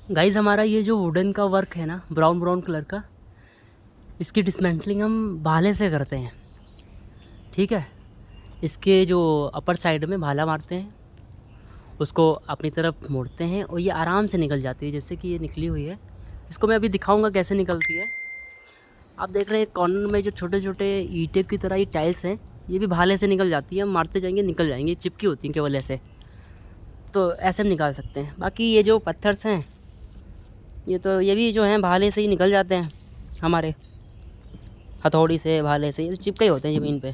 Guys हमारा ये जो वुडन का वर्क है ना, ब्राउन ब्राउन कलर का, इसकी डिसमेंटलिंग हम भाले से करते हैं। ठीक है, इसके जो अपर साइड में भाला मारते हैं, उसको अपनी तरफ मोड़ते हैं और ये आराम से निकल जाती है, जैसे कि ये निकली हुई है। इसको मैं अभी दिखाऊंगा कैसे निकलती है। आप देख रहे हैं कॉर्नर में जो छोटे छोटे ईंटे की तरह ये टाइल्स हैं, ये भी भाले से निकल जाती है। हम मारते जाएंगे निकल जाएंगी, चिपकी होती हैं केवल ऐसे, तो ऐसे हम निकाल सकते हैं। बाकी ये जो पत्थर्स हैं, ये भी जो हैं भाले से ही निकल जाते हैं, हमारे हथौड़ी से भाले से ये चिपके होते हैं ज़मीन पे।